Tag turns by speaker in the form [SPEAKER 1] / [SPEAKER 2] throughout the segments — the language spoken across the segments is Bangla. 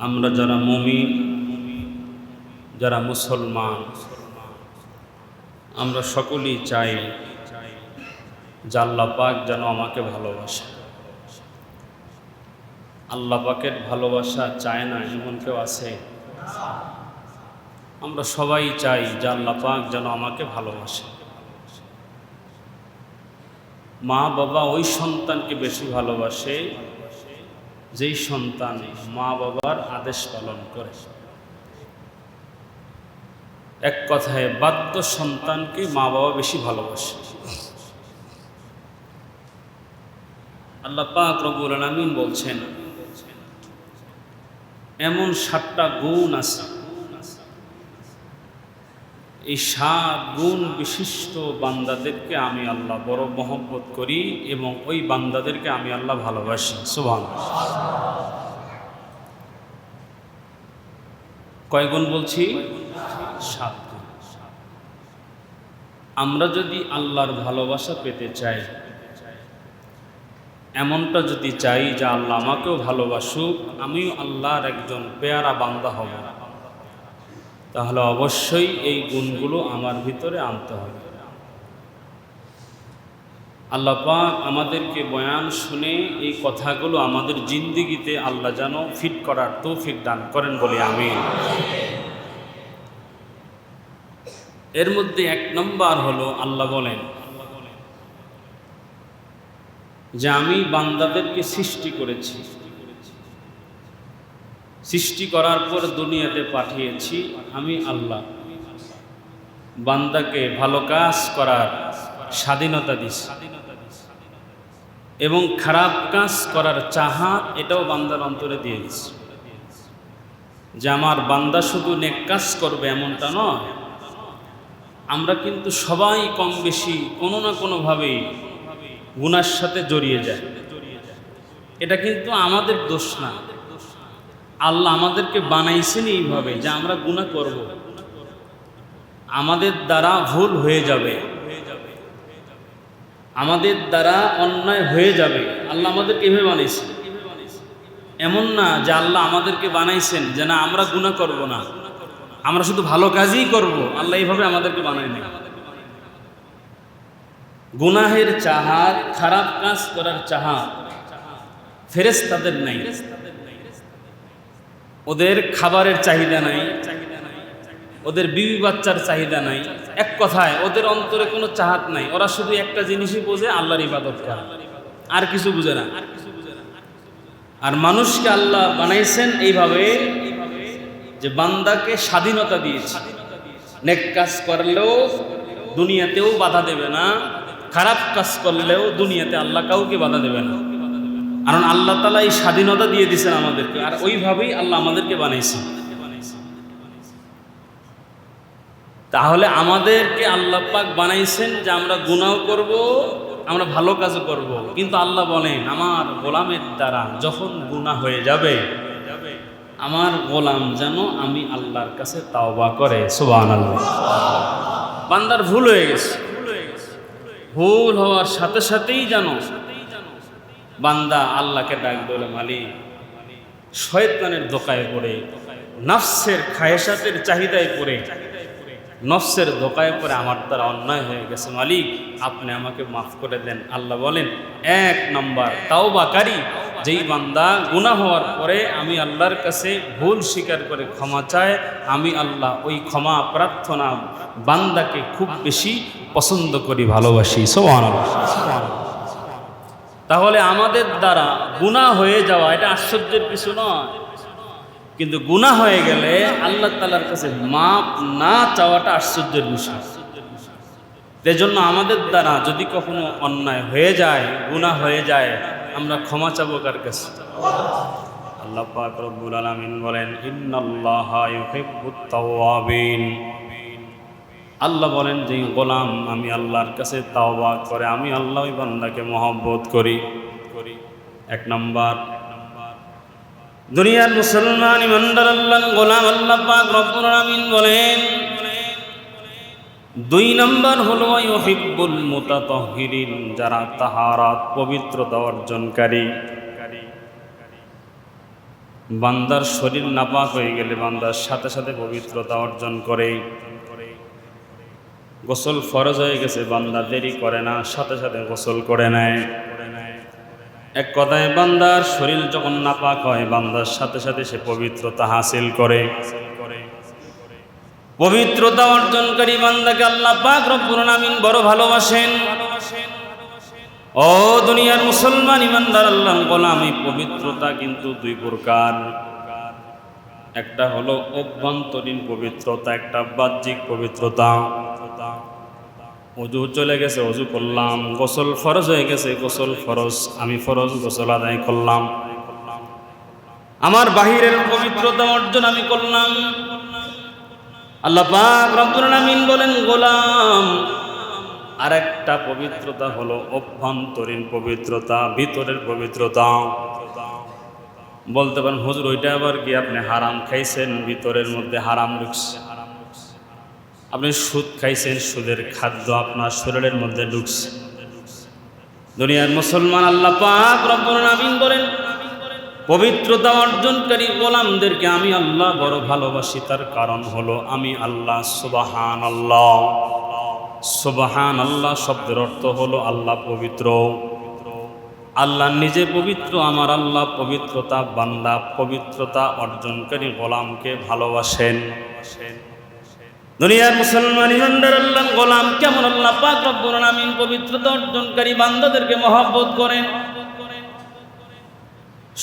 [SPEAKER 1] আমরা যারা মুমিন, যারা মুসলমান, আমরা সকলেই চাই যে আল্লাহ পাক যেন আমাকে ভালোবাসে। আল্লাহ পাকের ভালোবাসা চায় না এমন কেউ আছে? আমরা সবাই চাই যে আল্লাহ পাক যেন আমাকে ভালোবাসে। মা বাবা ওই সন্তানকে বেশি ভালোবাসে যেই সন্তান মা বাবার আদেশ পালন করে। এক কথায় বাধ্য সন্তানকে মা বাবা বেশি ভালোবাসে। আল্লাহ পাক রব্বুল আলামিন বলছেন, এমন 7টা গুণ আছে, এই 7 গুণ বিশিষ্ট বান্দাদেরকে আমি আল্লাহ বড় মহব্বত করি এবং ওই বান্দাদেরকে আমি আল্লাহ ভালোবাসি। সুবহানাল্লাহ। কয় গুণ বলছি? 7 গুণ। আমরা যদি আল্লাহর ভালোবাসা পেতে চাই, এমনটা যদি চাই যে আল্লাহ আমাকেও ভালোবাসুক, আমিও আল্লাহর একজন পেয়ারা বান্দা হব, তাহলে অবশ্যই এই গুণগুলো আমার ভিতরে আনতে হবে। আল্লাহ পাক আমাদেরকে বয়ান শুনে এই কথাগুলো আমাদের জিন্দেগিতে আল্লাহ যেন ফিট করার তৌফিক দান করেন বলি আমিন। এর মধ্যে 1 নম্বর হলো, আল্লাহ বলেন যে আমি বান্দাদেরকে সৃষ্টি করেছি, সৃষ্টি করার পর দুনিয়াতে পাঠিয়েছি আমি আল্লাহ। বান্দাকে ভালো কাজ করার স্বাধীনতা দিছি এবং খারাপ কাজ করার চাহাত এটাও বান্দার অন্তরে দিয়ে দিছি। যে আমার বান্দা শুধু নেক কাজ করবে এমনটা নয়। আমরা কিন্তু সবাই কম বেশি কোনো না কোনোভাবেই গুনার সাথে জড়িয়ে যায়। এটা কিন্তু আমাদের দোষ না, আল্লাহ আমাদেরকে বানাইছেন এইভাবে যে আমরা গুনাহ করব, আমাদের দ্বারা ভুল হয়ে যাবে, আমাদের দ্বারা অন্যায় হয়ে যাবে। আল্লাহ আমাদেরকে এভাবে বানাইছেন। এমন না যে আল্লাহ আমাদেরকে বানাইছেন যে না আমরা গুনাহ করব না, আমরা শুধু ভালো কাজই করব। আল্লাহ এইভাবে আমাদেরকে বানায় নাই। গুনাহের চাহাত, খারাপ কাজ করার চাহাত ফেরেশতাদের নাই। ওদের খাবারের চাহিদা নাই, ওদের বিবি বাচ্চার চাহিদা নাই। এক কথায় ওদের অন্তরে কোনো চাহাত নাই। ওরা শুধু একটা জিনিসই বোঝে, আল্লাহর ইবাদত করা, আর কিছু বুঝে না। আর মানুষকে আল্লাহ বানাইছেন এইভাবে যে বান্দাকে স্বাধীনতা দিয়েছে। নেক কাজ করলেও দুনিয়াতেও বাধা দেবে না, খারাপ কাজ করলেও দুনিয়াতে আল্লাহ কাউকে বাধা দেবে না। কারণ আল্লাহ তাআলা এই স্বাধীনতা দিয়ে দিয়েছেন আমাদেরকে, আর ওইভাবেই আল্লাহ আমাদেরকে বানাইছেন। তাহলে আমাদেরকে আল্লাহ পাক বানাইছেন যে আমরা গুনাহ করব, আমরা ভালো কাজও করব। কিন্তু আল্লাহ বলেন আমার গোলামের দ্বারা যখন গুনাহ হয়ে যাবে, আমার গোলাম যেন আমি আল্লাহর কাছে তাওবা করে। সুবহানাল্লাহ। বান্দার ভুল হয়ে গেছে, ভুল হওয়ার সাথে সাথেই যেন বান্দা আল্লাহকে ডাক বলে, মালিক, শয়তানের ধোঁকায় পড়ে, নফসের খায়েশাতের চাহিদায় পড়ে, নফসের ধোঁকায় পড়ে আমার দ্বারা অন্যায় হয়ে গেছে, মালিক আপনি আমাকে মাফ করে দেন। আল্লাহ বলেন 1 নম্বর তাওবাকারী যেই বান্দা গুনাহ হওয়ার পরে আমি আল্লাহর কাছে ভুল স্বীকার করে ক্ষমা চায়, আমি আল্লাহ ওই ক্ষমা প্রার্থনা বান্দাকে খুব বেশি পছন্দ করি, ভালোবাসি। সুবহানাল্লাহ। তাহলে আমাদের দ্বারা গুনাহ হয়ে যাওয়া এটা আশ্চর্যের কিছু নয়, কিন্তু গুনাহ হয়ে গেলে আল্লাহ তাআলার কাছে মাপ না চাওয়াটা আশ্চর্যের বিষয়। এজন্য আমাদের দ্বারা যদি কখনো অন্যায় হয়ে যায়, গুনাহ হয়ে যায়, আমরা ক্ষমা চাবো কার কাছে? আল্লাহ পাক রব্বুল আলামিন বলেন, ইন্নাল্লাহা ইউহিব্বুত তাওয়াবিন। আল্লাহ বলেন যে গোলাম আমি আল্লাহর কাছে তাওবা করে, আমি আল্লাহ ওই বান্দাকে মহব্বত করি। 1 নম্বর দুনিয়ার মুসলমান ইমানদার আল্লাহর গোলাম আল্লাহ পাক রব্বুল আলামিন বলেন। 2 নম্বর হলো ইউহিব্বুল মুতাতাহহিরিন, যারা তাহারাত পবিত্রতা অর্জনকারী। বান্দার শরীর নাপাক হয়ে গেলে বান্দার সাথে সাথে পবিত্রতা অর্জন করে। গোসল ফরজ হয়ে গেছে, বান্দা দেরি করে না, সাথে সাথে গোসল করে নেয়। এক কথায় বান্দার শরীর যখন নাপাক হয় বান্দার সাথে সাথে সে পবিত্রতা হাসিল করে। পবিত্রতা অর্জনকারী বান্দাকে আল্লাহ পাক রব্বুল আলামিন বড় ভালোবাসেন। ও দুনিয়ার মুসলমান ইমানদার আল্লাহর গোলাম, এই পবিত্রতা কিন্তু দুই প্রকার। একটা হলো অভ্যন্তরীণ পবিত্রতা, একটা বাহ্যিক পবিত্রতা। ওযু চলে গেছে, ওযু করলাম। গোসল ফরজ হয়ে গেছে, গোসল ফরজ, আমি ফরজ গোসল আদায় করলাম। আমার বাহিরের পবিত্রতা অর্জন আমি করলাম। আল্লাহ পাক রব্বুল আলামিন বলেন, গোলাম আরেকটা পবিত্রতা হলো অভ্যন্তরীণ পবিত্রতা, ভিতরের পবিত্রতা। বলতে পারেন হুজুর ওইটা আবার কি? আপনি হারাম খাইছেন, ভিতরের মধ্যে হারাম ঢুকছে। আপনি সুদ খাইছেন, সুদের খাদ্য আপনার শরীরের মধ্যে ঢুকছে। দুনিয়ার মুসলমান আল্লাহ পাক রব্বুল আলামিন বলেন, পবিত্রতা অর্জনকারী গোলামদেরকে আমি আল্লাহ বড় ভালোবাসি। তার কারণ হলো আমি আল্লাহ সুবহানাল্লাহ। সুবহানাল্লাহ শব্দের অর্থ হলো আল্লাহ পবিত্র। আল্লাহ নিজে পবিত্র, আমার আল্লাহ পবিত্রতা, বান্দা পবিত্রতা অর্জনকারী গোলামকে ভালোবাসেন। দুনিয়ার মুসলমান ইমানদার আল্লাহর গোলাম কেমন আল্লাহ পাক রব্বুল আলামিন পবিত্রতা অর্জনকারী বান্দাদেরকে মহব্বত করেন।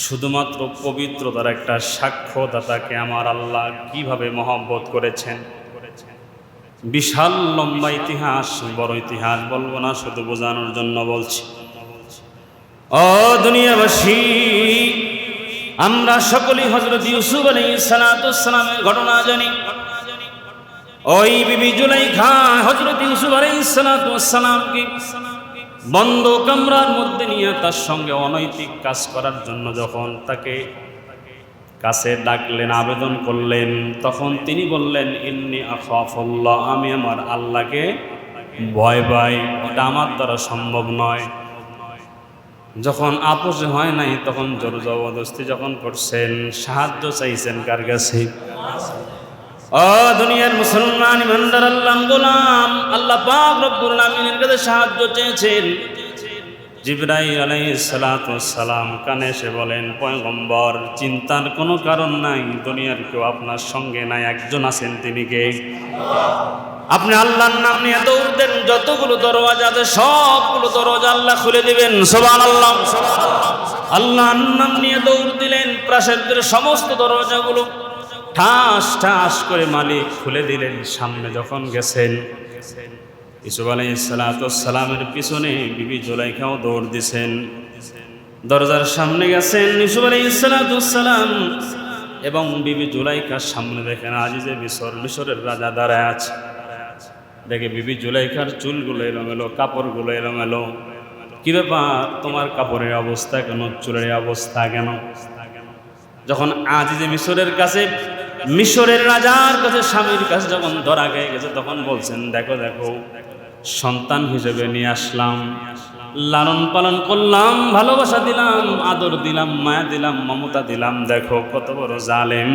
[SPEAKER 1] শুধুমাত্র পবিত্রতার একটা সাক্ষ্যদাতাকে আমার আল্লাহ কিভাবে মহব্বত করেছেন। বিশাল লম্বা ইতিহাস, বড় ইতিহাস বলবো না, শুধু বোঝানোর জন্য বলছি। ও দুনিয়াবাসী, আমরা সকলেই হযরত ইউসুফ আলাইহিস সালামের ঘটনা জানি। ওই বিবি জুলাইখা হযরত ইউসুফ আলাইহিস সালামকে বন্ধ কামরার মধ্যে নিয়ে তার সঙ্গে অনৈতিক কাজ করার জন্য যখন তাকে কাছে ডাকলেন, আবেদন করলেন, তখন তিনি বললেন, ইন্নী আখাফুল্লাহ, আমি আমার আল্লাহকে ভয় পাই, এটা আমার দ্বারা সম্ভব নয়। যখন আপোষ হয় নাই তখন জোর জবরদস্তি যখন করছেন, সাহায্য চাইছেন কার কাছে? ও দুনিয়ার মুসলমান ইমানদার আল্লাহর গোলাম, আল্লাহ পাক রব্বুল আলামিনের কাছে সাহায্য চেয়েছেন। জিবরাইল আলাইহিস সালাম কানে এসে বলেন, পয়গম্বর চিন্তার কোনো কারণ নাই, দুনিয়ার কেউ আপনার সঙ্গে নাই, একজন আছেন, তিনি কে? আপনি আল্লাহর নাম নিয়ে দৌড় দেন, যতগুলো দরওয়াজা আছে সবগুলো দরওয়াজা আল্লাহ খুলে দিবেন। সুবহানাল্লাহ। আল্লাহর নাম নিয়ে দৌড় দিলেন, প্রাসাদের সমস্ত দরওয়াজাগুলো ঠাস ঠাস করে মালিক খুলে দিলেন। সামনে যখন গেছেন, ইউসুফ আলাইহিস সালামের পিছনে বিবি জুলাইখাও দৌড় দিছেন। দরজার সামনে গেছেন ইউসুফ আলাইহিস সালাম এবং বিবি জুলাইখার সামনে দেখেন আজিজে মিশর, মিশরের রাজা দাঁড়ায় আছে। দেখে বিবি জুলাইখার চুলগুলো এলোমেলো, কাপড়গুলো এলোমেলো। কি ব্যাপার, তোমার কাপড়ের অবস্থা কেন, চুলের অবস্থা কেন? যখন আজিজে মিশরের কাছে, মিশরের রাজার কাছে, স্বামীর কাছে যখন ধরা খেয়ে গেছে, তখন বলছেন, দেখো দেখো সন্তান হিসেবে নিয়ে আসলাম, লালন পালন করলাম, ভালোবাসা দিলাম, আদর দিলাম, মায়া দিলাম, মমতা দিলাম, দেখো কত বড় জালেম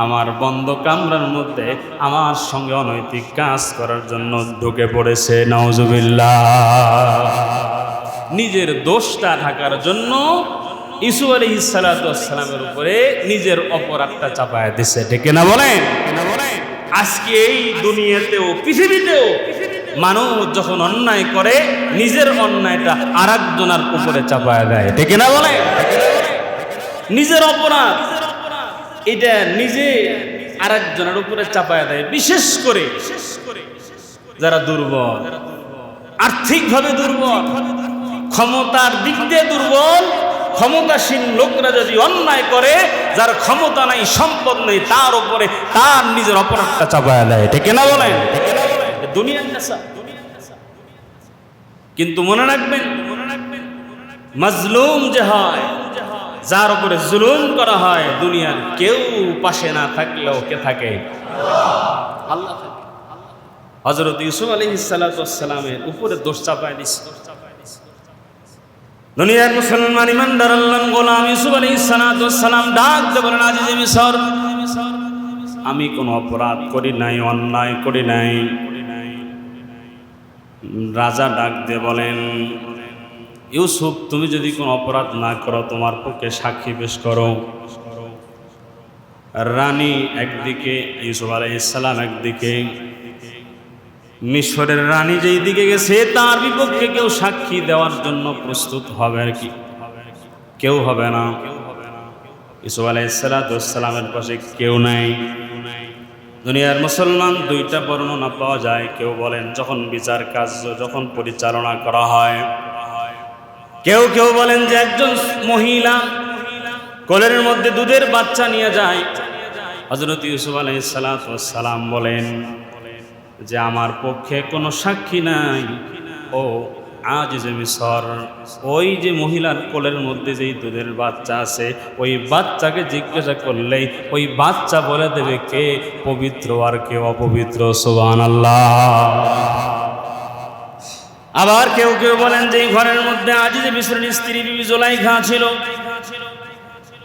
[SPEAKER 1] আমার বন্ধ কামরার মধ্যে আমার সঙ্গে অনৈতিক কাজ করার জন্য ঢুকে পড়েছে। নাউজুবিল্লাহ। নিজের দোষটা ঢাকার জন্য ইউসুফ আলাইহিস সালামের উপরে নিজের অপরাধটা চাপায় দিছে। ঠিক না বলেন? আজকে এই দুনিয়াতেও পৃথিবীতেও মানুষ যখন অন্যায় করে নিজের অন্যায়টা আরেকজনের উপরে চাপায় দেয়। ঠিক না বলেন? নিজের অপরাধ এটা নিজে আরেকজনের উপরে চাপায় দেয়। বিশেষ করে যারা দুর্বল, আর্থিকভাবে দুর্বল, ক্ষমতার দিক দিয়ে দুর্বল, ক্ষমতাসীন লোকরা যদি অন্যায় করে, যার ক্ষমতা নাই, সম্পদ নেই, তার উপরে তার নিজের অপরাধটা চাপায় দেয়। ঠিক না বলেন? দুনিয়ার নেশা। কিন্তু মনে রাখবেন, মাজলুম যে হয়, যার উপরে জুলুম করা হয়, দুনিয়ার কেউ পাশে না থাকলেও কে থাকে? আল্লাহ থাকে। হযরত ইউসুফ আলাইহিস সালামের উপরে দোষ চাপায় দিছে। দুনিয়ার মুসলমান ইমানদার আল্লাহর গোলাম ইউসুফ আলাইহিস সালাম ডাক দিয়ে বলেন, আজিজে মিসর, আমি কোনো অপরাধ করি নাই, অন্যায় করি নাই। রাজা ডাক দিয়ে বলেন, ইউসুফ, তুমি যদি কোনো অপরাধ না করো তোমার পক্ষে সাক্ষী পেশ করো। রানী একদিকে, ইউসুফ আলাইহিস সালাম একদিকে। মিশরের রানী যেই দিকে গেছে তার বিপক্ষে কেউ সাক্ষী দেওয়ার জন্য প্রস্তুত হবে আর কি? কেউ হবে না। ইউসুফ আলাইহিস সালামের পাশে কেউ নাই। দুনিয়ার মুসলমান দুইটা বর্ণনা পাওয়া যায়। কেউ বলেন যখন বিচার কার্য যখন পরিচালনা করা হয়, কেউ কেউ বলেন যে একজন মহিলা কোলের মধ্যে দুধের বাচ্চা নিয়ে যায়। হযরত ইউসুফ আলাইহিস সালাম বলেন যে আমার পক্ষে কোনো সাক্ষী নাই। ও আজিজে মিসর, ওই যে মহিলার কোলের মধ্যে যেই দুধের বাচ্চা আছে, ওই বাচ্চাকে জিজ্ঞাসা করলেই ওই বাচ্চা বলে দেবে কে পবিত্র আর কে অপবিত্র। সুবহানাল্লাহ। আবার কেউ কেউ বলেন যে এই ঘরের মধ্যে আজিজে মিসরের স্ত্রী বিবি জুলাইখা ছিল।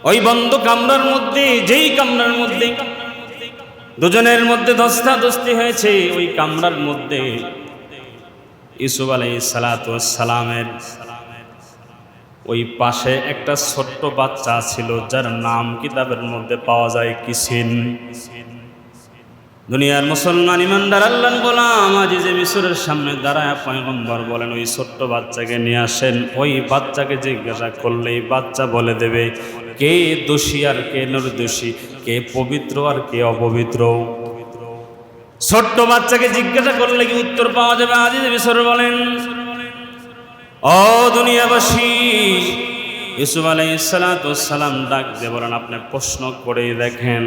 [SPEAKER 1] ওই বন্ধ কামরার মধ্যে, যেই কামরার মধ্যে দুজনের মধ্যে ধস্তাধস্তি হয়েছে, ওই কামরার মধ্যে ইউসুফ আলাইহিস সালামের ওই পাশে একটা ছোট্ট বাচ্চা ছিল যার নাম কিতাবের মধ্যে পাওয়া যায় কিসিন। দুনিয়ার মুসলমান ইমানদার আল্লাহর গোলাম আজিজে মিসরের সামনে দাঁড়ায় পয়গম্বর বলেন, ওই ছোট্ট বাচ্চাকে নিয়ে আসেন। ওই বাচ্চাকে জিজ্ঞাসা করলেই বাচ্চা বলে দেবে কে দোষী আর কে নির্দোষী, কে পবিত্র আর কে অপবিত্র। ছোট্ট বাচ্চাকে জিজ্ঞাসা করলে কি উত্তর পাওয়া যাবে? আজিজে মিসর বলেন, ও দুনিয়াবাসী, ইউসুফ আলাইহিস সালাম ডাক দিয়ে বলেন, আপনি প্রশ্ন করেই দেখেন।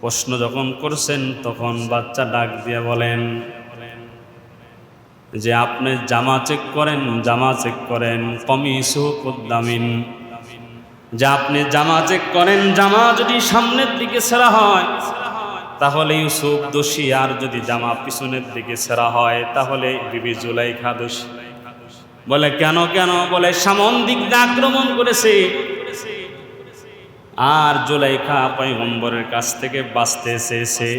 [SPEAKER 1] প্রশ্ন যখন করছেন তখন বাচ্চা ডাক দিয়ে বলেন যে আপনি জামা চেক করেন, জামা চেক করেন, কমিসু কুদ্দামিন, যে আপনি জামা চেক করেন, জামা যদি সামনের দিকে ছেঁড়া হয় তাহলে ইউসুফ দোষী, আর যদি জামা পিছনের দিকে ছেঁড়া হয় তাহলে বিবি জুলাইখা দোষী। বলে কেন কেন? বলে সামন দিক দিয়ে আক্রমণ করেছে আর জুলাইখা পয়গম্বরের কাছ থেকে বাঁচতে চেয়েছে,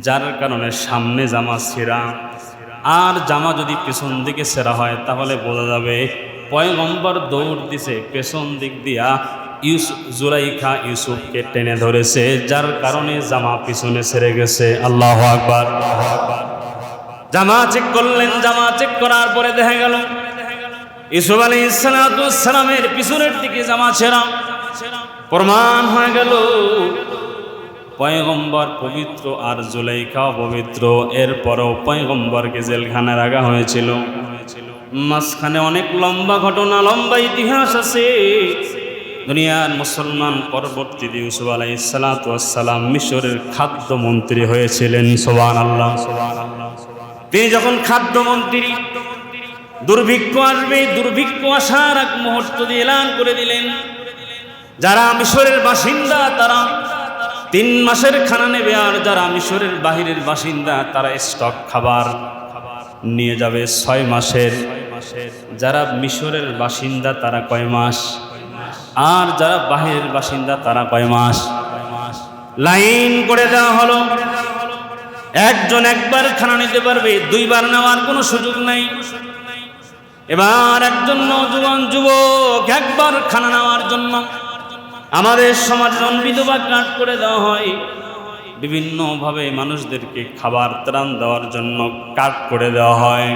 [SPEAKER 1] যার কারণে সামনে জামা ছেঁড়া। আর জামা যদি পেছন দিকে ছেঁড়া হয় তাহলে বোঝা যাবে পয়গম্বর দৌড় দিছে পেছন দিক দিয়া, জুলাইখা ইউসুফকে টেনে ধরেছে, যার কারণে জামা পিছনে ছেড়ে গেছে। আল্লাহু আকবার। জামা চেক করলেন, জামা চেক করার পরে দেখা গেল ইউসুফ আলাইহিস সালামের পিছনের দিকে জামা ছেঁড়া। প্রমাণ হয়ে গেল পয়গম্বর পবিত্র আর জুলাইখা পবিত্র। এরপরও পয়গম্বরকে জেলখানায় রাখা হয়েছিল। মাঝখানে অনেক লম্বা ঘটনা, লম্বা ইতিহাস আছে। দুনিয়ার মুসলমান পরবর্তীতে ইউসুফ আলাইহিস সালাম মিশরের খাদ্যমন্ত্রী হয়েছিলেন। সুবহানাল্লাহ। তিনি যখন খাদ্যমন্ত্রী, দুর্ভিক্ষ আসবে, দুর্ভিক্ষ আসার এক মুহূর্ত দিয়ে এলান করে দিলেন যারা মিশরের বাসিন্দা তারা 3 মাসের খানা নেবে, আর যারা মিশরের বাহিরের বাসিন্দা তারা স্টক খাবার নিয়ে যাবে 6 মাসের। যারা মিশরের বাসিন্দা তারা কয় মাস, আর যারা বাহিরের বাসিন্দা তারা কয় মাস। লাইন করে দেওয়া হলো, একজন একবার খানা নিতে পারবে, 2 বার নেওয়ার কোনো সুযোগ নাই। এবার একজন নওজোয়ান যুবক একবার খানা নেওয়ার জন্য আমাদের সমাজ বিধবা কাট করে দেওয়া হয়। বিভিন্নভাবে মানুষদেরকে খাবার ত্রাণ দেওয়ার জন্য কাট করে দেওয়া হয়।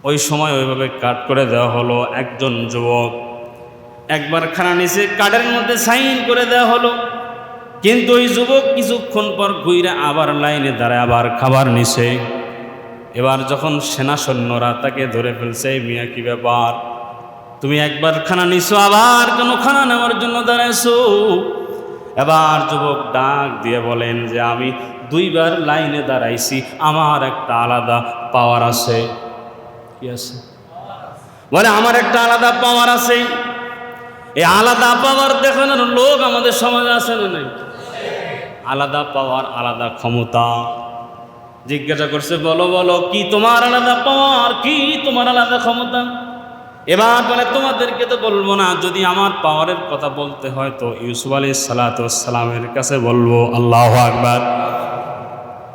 [SPEAKER 1] ওই সময় ওইভাবে কাট করে দেওয়া হলো। একজন যুবক একবার খানা নিচে কার্ডের মধ্যে সাইন করে দেওয়া হলো, কিন্তু ওই যুবক কিছুক্ষণ পর ঘুরে আবার লাইনে দাঁড়ায় আবার খাবার নিছে। এবার যখন সেনা সৈন্যরা তাকে ধরে ফেলছে, মিয়া কি ব্যাপার, তুমি একবার খানা নিছো আবার কেন খানা নেওয়ার জন্য দাঁড়াইছো? এবার যুবক ডাক দিয়ে বলেন যে আমি 2 বার লাইনে দাঁড়াইছি, আমার একটা আলাদা পাওয়ার আছে। কি আছে? বলে আমার একটা আলাদা পাওয়ার আছে। এই আলাদা পাওয়ার দেখানোর লোক আমাদের সমাজে আছে না নাই? আলাদা পাওয়ার, আলাদা ক্ষমতা। জিজ্ঞাসা করছে, বলো বলো কি তোমার আলাদা পাওয়ার, কি তোমার আলাদা ক্ষমতা? এবার বলে তোমাদেরকে তো বলবো না, যদি আমার পাওয়ারের কথা বলতে হয় তো ইউসুফ আলাইহিস সালামের কাছে বলবো। আল্লাহু আকবার।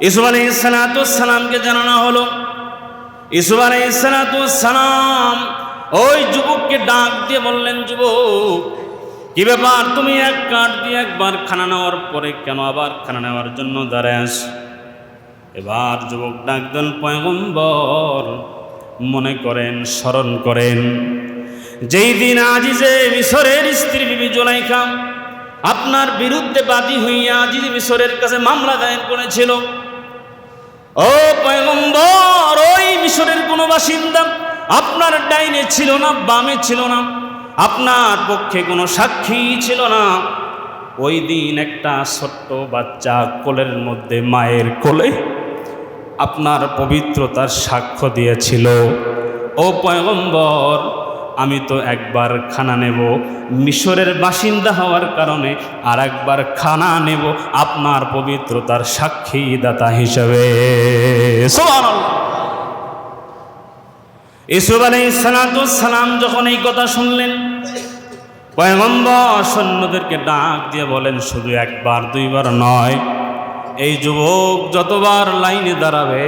[SPEAKER 1] ইউসুফ আলাইহিস সালামকে জানানো হলো। ইউসুফ আলাইহিস সালাম ওই যুবককে ডাক দিয়ে বললেন, যুবক কি ব্যাপার, তুমি এক কাঠ দিয়ে একবার খানা নেওয়ার পরে কেন আবার খানা নেওয়ার জন্য দাঁড়ায় আস? এবার যুবক ডাক দেন, পয়গম্বর মনে করেন, স্মরণ করেন যেই দিন আজিজে মিশরের স্ত্রী বিবি জুলাইখা আপনার বিরুদ্ধে বাদী হইয়া আজিজে মিশরের কাছে মামলা দায়ের করেছিল। ও পয়গম্বর, ওই মিশরের কোনো বাসিন্দা আপনার ডাইনে ছিল না, বামে ছিল না, আপনার পক্ষে কোনো সাক্ষী ছিল না। ওই দিন একটা ছোট্ট বাচ্চা কোলের মধ্যে, মায়ের কোলে আপনার পবিত্রতার সাক্ষ্য দিয়েছিল। ও পয়গম্বর, আমি তো একবার খানা নেব মিশরের বাসিন্দা হওয়ার কারণে, আর একবার খানা নেব আপনার পবিত্রতার সাক্ষীদাতা হিসেবে। সুবহানাল্লাহ। ইউসুফ আলাইহিস সালাম যখন এই কথা শুনলেন, পয়গম্বর সৈন্যদেরকে ডাক দিয়ে বলেন, শুধু একবার দুইবার নয়, এই যুবক যতবার লাইনে দাঁড়াবে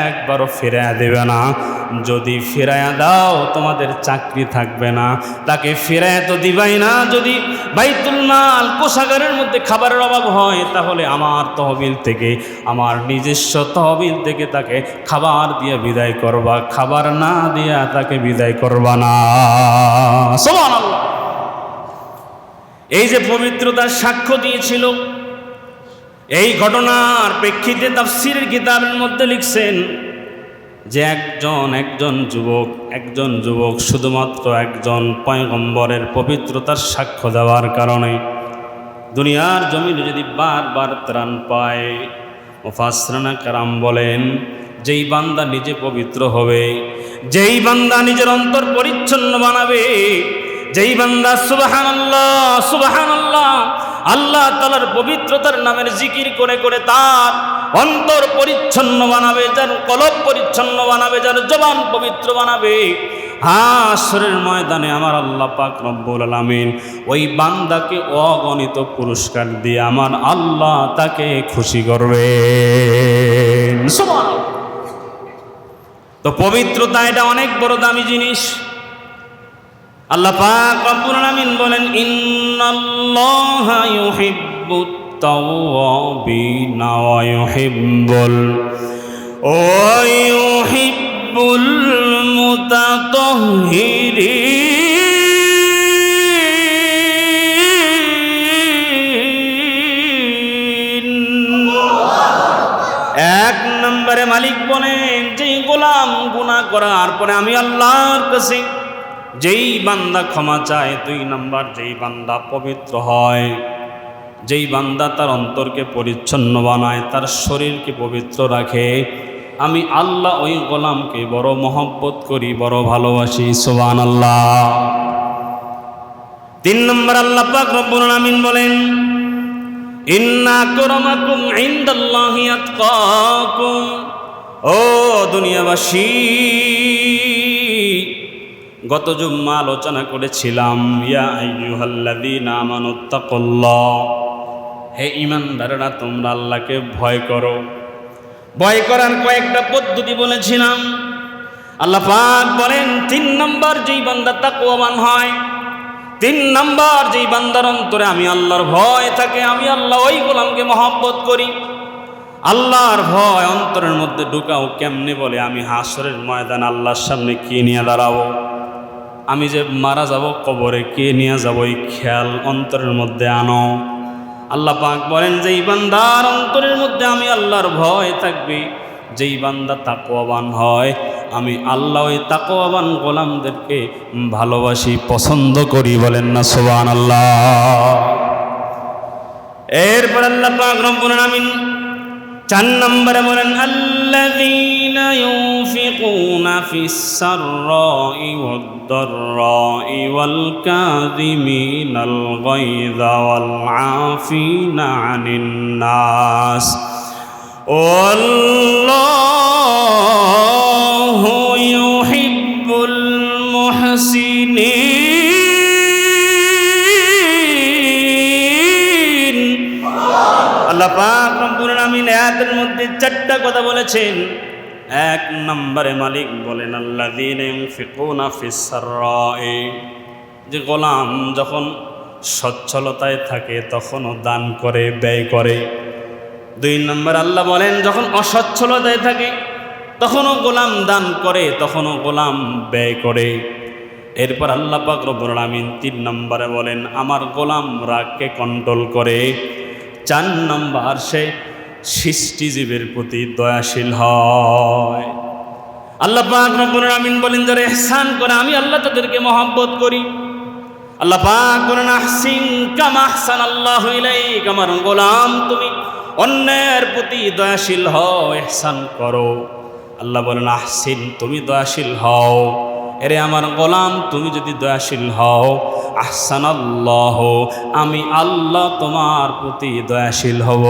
[SPEAKER 1] একবারও ফিরাইয়া দেবে না। যদি ফিরাইয়া দাও তোমাদের চাকরি থাকবে না। তাকে ফিরাইয়া তো দিবাই না। যদি বাইতুল মাল কোষাগারের মধ্যে খাবারের অভাব হয়, তাহলে আমার তহবিল থেকে, আমার নিজস্ব তহবিল থেকে তাকে খাবার দিয়ে বিদায় করবা, খাবার না দিয়া তাকে বিদায় করবা না। সুবহানাল্লাহ। এই যে পবিত্রতার সাক্ষ্য দিয়েছিল, এই ঘটনার প্রেক্ষিতে তাফসীরের কিতাবের মধ্যে লিখছেন যে একজন যুবক শুধুমাত্র একজন পয়গম্বরের পবিত্রতার সাক্ষ্য দেওয়ার কারণে দুনিয়ার জমিনে যদি বারবার ত্রাণ পায়, মুফাসসিরিনে কেরাম বলেন, যেই বান্দা নিজে পবিত্র হবে, যেই বান্দা নিজের অন্তর পরিচ্ছন্ন বানাবে, যেই বান্দা সুবহানাল্লাহ সুবহানাল্লাহ আল্লাহ তাআলার পবিত্রতার নামের জিকির করে করে তার অন্তর পরিচ্ছন্ন বানাবে, যার কলব পরিচ্ছন্ন বানাবে, যার জবান পবিত্র বানাবে, হাসরের ময়দানে আমার আল্লাহ পাক রব্বুল আলামিন ওই বান্দাকে অগণিত পুরস্কার দিয়ে আমার আল্লাহ তাকে খুশি করবেন। সুবহানাল্লাহ। তো পবিত্রতা এটা অনেক বড় দামি জিনিস। আল্লাহ পাক রব্বুল আলামিন বলেন, ইন্নাল্লাহা ইউহিব্বুত তাওয়াবিনা ওয়া ইউহিব্বুল মুতাতাহহিরিন। এক নম্বরে মালিক বলেন, যেই গোলাম গুনাহ করার পরে আমি আল্লাহর কাছে যেই বান্দা ক্ষমা চায়, 2 নম্বর যেই বান্দা পবিত্র হয়, যেই বান্দা তার অন্তরকে পরিচ্ছন্ন বানায়, তার শরীরকে পবিত্র রাখে, আমি আল্লাহ ওই গোলামকে বড় মহব্বত করি, বড় ভালোবাসি। সুবহানাল্লাহ। 3 নম্বর আল্লাহ পাক রব্বুল আলামিন বলেন, ইন্না আকরামাকুম ইনদাল্লাহি আতকাকুম। ও দুনিয়াবাসী, গত জুম্মা আলোচনা করেছিলাম, ইয়া আইয়ুহাল্লাযীনা আমানুত্তাকুল্লাহ, হে ঈমানদাররা তোমরা আল্লাহকে ভয় করো। ভয় করার কয়েকটা পদ্ধতি বলেছিলাম। আল্লাহ পাক বলেন, 3 নম্বর যেই বান্দা তাকওয়াবান হয়, 3 নম্বর যেই বান্দার অন্তরে আমি আল্লাহর ভয় থাকে, আমি আল্লাহ ওই গোলামকে মহব্বত করি। আল্লাহর ভয় অন্তরের মধ্যে ঢুকাও কেমনে? বলে, আমি হাসরের ময়দান আল্লাহর সামনে কে নিয়ে দাঁড়াবো, আমি যে মারা যাব কবরে কে নিয়ে যাব, এই খেয়াল অন্তরের মধ্যে আনো। আল্লাহ পাক বলেন, যেই বান্দার অন্তরের মধ্যে আমি আল্লাহর ভয় থাকবে, যেই বান্দা তাকওয়াবান হয়, আমি আল্লাহ ওই তাকওয়াবান গোলামদেরকে ভালোবাসি, পছন্দ করি। বলেন না সুবহানাল্লাহ। এরপর আল্লাহ পাক রব্বুল আলামিন 4 নম্বরে বলেন, আল্লাযীনা ইউনফিকুনা ফিস সাররাই ওয়াদ দাররাই ওয়াল কাযিমিনাল গায়যা ওয়াল আফিনা আনিন নাস ওয়াল্লাহু ইউহিব্বুল মুহসিনিন। আল্লাহ পাক রব্বুল আলামিন আয়াতের মধ্যে চারটা কথা বলেছেন। এক নম্বরে মালিক বলেন আল্লাযীনা ইউনফিকুনা ফিস সাররাই, যে গোলাম যখন সচ্ছলতায় থাকে তখনও দান করে, ব্যয় করে। দুই নম্বর আল্লাহ বলেন যখন অসচ্ছলতায় থাকে তখনও গোলাম দান করে, তখনও গোলাম ব্যয় করে। এরপর আল্লাহ পাক রব্বুল আলামিন তিন নম্বরে বলেন আমার গোলাম রাগকে কন্ট্রোল করে। চার নম্বর সে সৃষ্টিজীবের প্রতি দয়াশীল হয়। আল্লাহ পাক রব্বুল আলামিন বলেন যারা ইহসান করে আমি আল্লাহ তাদেরকে মহব্বত করি। আল্লাহ পাক বলেন আহসিন কামা আহসানাল্লাহু ইলাইক, আমার গোলাম তুমি অন্যের প্রতি দয়াশীল হও, ইহসান করো। আল্লাহ বলেন আহসিন, তুমি দয়াশীল হও। এরে আমার গোলাম তুমি যদি দয়াশীল হও, আহসানাল্লাহ, আমি আল্লাহ তোমার প্রতি দয়াশীল হব।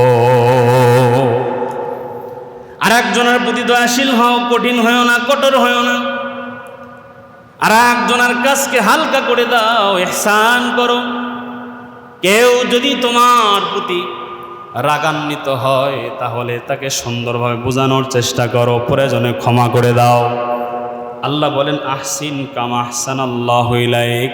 [SPEAKER 1] আর একজনের প্রতি দয়াশীল হও, কঠিন হয়েও না, কঠোর হয়েও না। আর একজনের কাজকে হালকা করে দাও, ইহসান করো। কেউ যদি তোমার প্রতি রাগান্বিত হয় তাহলে তাকে সুন্দরভাবে বোঝানোর চেষ্টা করো, প্রয়োজনে ক্ষমা করে দাও। আল্লাহ বলেন আহসিন কামা আহসানাল্লাহু ইলাইক,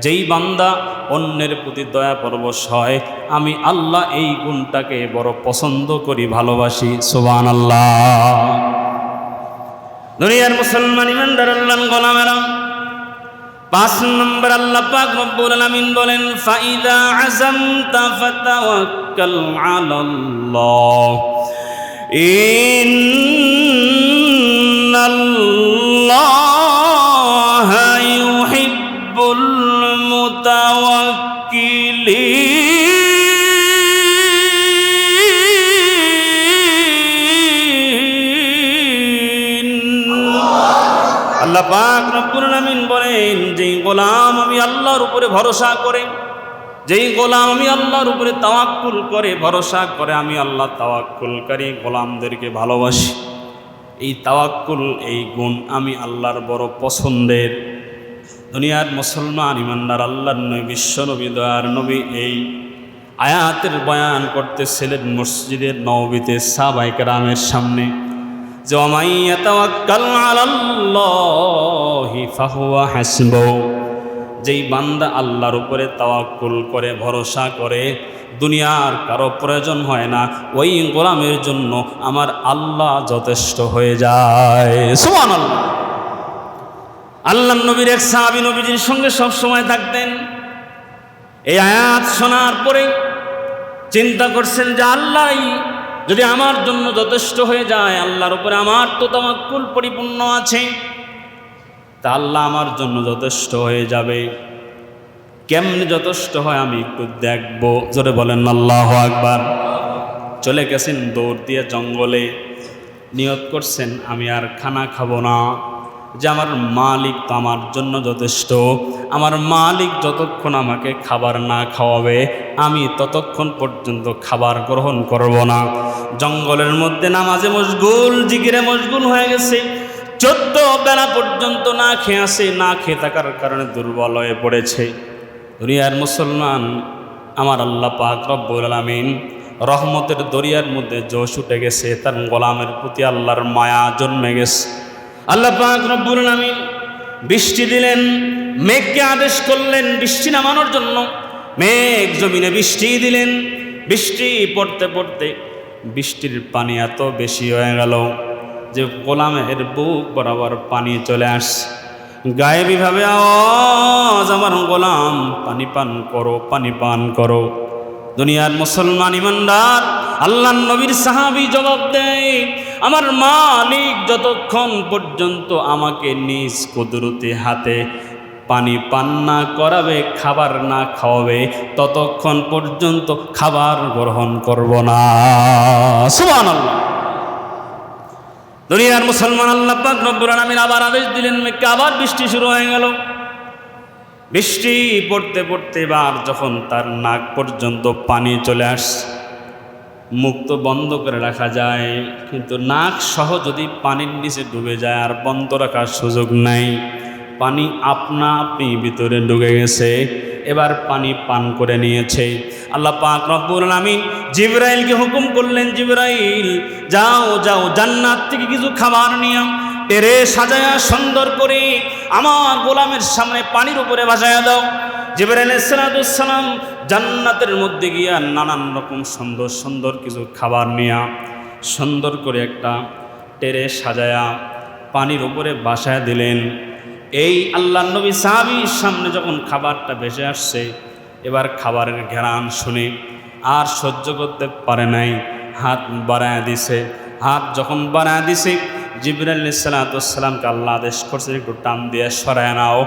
[SPEAKER 1] যেই বান্দা অন্যের প্রতি দয়া পরবশ হয় আমি আল্লাহ এই গুণটাকে বড় পছন্দ করি, ভালোবাসি। সুবহানাল্লাহ। দুনিয়ার মুসলমান ইমানদার আল্লাহর গোলামেরা, 5 নম্বর আল্লাহ পাক রব্বুল আলামিন বলেন ফাইদা আযামতা ফাতাওয়াক্কাল আলাল্লাহ ইন্নাল্লাহা ইউহিব্বুল মুতাওয়াক্কিলিন। আল্লাহ পাক রব্বুল আলামিন বলেন যেই গোলাম আমি আল্লাহর উপরে ভরসা করে, যেই গোলাম আমি আল্লাহর উপরে তাওয়াক্কুল করে, ভরসা করে, আমি আল্লাহ তাওয়াক্কুলকারী গোলামদেরকে ভালোবাসি। এই তাওয়াক্কুল, এই গুণ আমি আল্লাহর বড় পছন্দের। দুনিয়ার মুসলমান ইমানদার আল্লাহর নবী, বিশ্ব নবী, দয়ার নবী এই আয়াতের বয়ান করতেছিলেন মসজিদের নববীতে সাহাবায়ে কেরামের সামনে, যে ওয়ামান ইয়াতাওয়াক্কাল আলাল্লাহি ফাহুয়া হাসবুহু, যেই বান্দা আল্লাহর উপরে তাওয়াক্কুল করে, ভরসা করে, দুনিয়ার কারো প্রয়োজন হয় না, ওই গোলামের জন্য আমার আল্লাহ যথেষ্ট হয়ে যায়। সুবহানাল্লাহ। আল্লাহর নবীর এক সাহাবী নবীজির সঙ্গে সব সময় থাকতেন। এই আয়াত শোনার পরে চিন্তা করছেন যে আল্লাহ যদি আমার জন্য যথেষ্ট হয়ে যায়, আল্লাহর উপরে আমার তো তাওয়াক্কুল পরিপূর্ণ আছে, তা আল্লাহ আমার জন্য যথেষ্ট হয়ে যাবে। কেমনে যথেষ্ট হয় আমি একটু দেখব। জোরে বলেন আল্লাহু আকবার। চলে গেছেন দৌড় দিয়ে জঙ্গলে, নিয়ত করছেন আমি আর খানা খাবো না, যে আমার মালিক তো আমার জন্য যথেষ্ট। আমার মালিক যতক্ষণ আমাকে খাবার না খাওয়াবে আমি ততক্ষণ পর্যন্ত খাবার গ্রহণ করব না। জঙ্গলের মধ্যে নামাজে মশগুল, জিকিরে মশগুল হয়ে গেছে। 14 বেলা পর্যন্ত না খেয়ে আসে, না খেয়ে থাকার কারণে দুর্বল হয়ে পড়েছে। দুনিয়ার মুসলমান, আমার আল্লাহ পাক রব্বুল আলামিন রহমতের দরিয়ার মধ্যে জোশ উঠে গেছে, তার গোলামের প্রতি আল্লাহর মায়া জন্মে গেছে। আল্লাহ পাক রব্বুল আলামিন বৃষ্টি দিলেন, মেঘকে আদেশ করলেন বৃষ্টি নামানোর জন্য। মেঘ জমিনে বৃষ্টি দিলেন। বৃষ্টি পড়তে পড়তে বৃষ্টির পানি এত বেশি হয়ে গেল যে গোলামের বুক বরাবর পানি চলে আসছে। গায়েবীভাবে আওয়াজ, আমার গোলাম পানি পান করো, পানি পান করো। দুনিয়ার মুসলমান ইমানদার আল্লাহর নবীর সাহাবী জবাব দেয়, আমার মালিক যতক্ষণ পর্যন্ত আমাকে নিজ কুদরতি হাতে পানি পান না করাবে, খাবার না খাওয়াবে, ততক্ষণ পর্যন্ত খাবার গ্রহণ করব না। সুবহানাল্লাহ। দুনিয়ার মুসলমান, আল্লাহ পাক রব্বুল আলামিন আবার আদেশ দিলেন, মেঘে আবার বৃষ্টি শুরু হয়ে গেল। বৃষ্টি পড়তে পড়তে এবার যখন তার নাক পর্যন্ত পানি চলে আসছে, মুখ তো বন্ধ করে রাখা যায়, কিন্তু নাক সহ যদি পানির নিচে ডুবে যায় আর বন্ধ রাখার সুযোগ নাই। পানি আপনা আপনি ভিতরে ঢুকে গেছে, এবার পানি পান করে নিয়েছে। আল্লাহ পাক রব্বুল আলামিন জিবরাইলকে হুকুম করলেন, জিবরাইল যাও যাও জান্নাত থেকে কিছু খাবার নিয়ে টেরে সাজায়া সুন্দর করে আমার গোলামের সামনে পানির উপরে ভাসায়া দাও। জিবরাইল আলাইহিস সালাম জান্নাতের মধ্যে গিয়া নানান রকম সুন্দর সুন্দর কিছু খাবার নিয়া সুন্দর করে একটা টেরে সাজায়া পানির উপরে ভাসায়া দিলেন। এই আল্লাহর নবী সাহাবীর সামনে যখন খাবারটা ভেসে আসছে, এবার খাবারের ঘ্রাণ শুনে আর সহ্য করতে পারে নাই, হাত বাড়ায় দিছে। হাত যখন বাড়ায় দিছে, জিবরাইল আলাইহিস সালামকে আল্লাহ আদেশ করছে একটু টান দিয়ে সরায় নাও,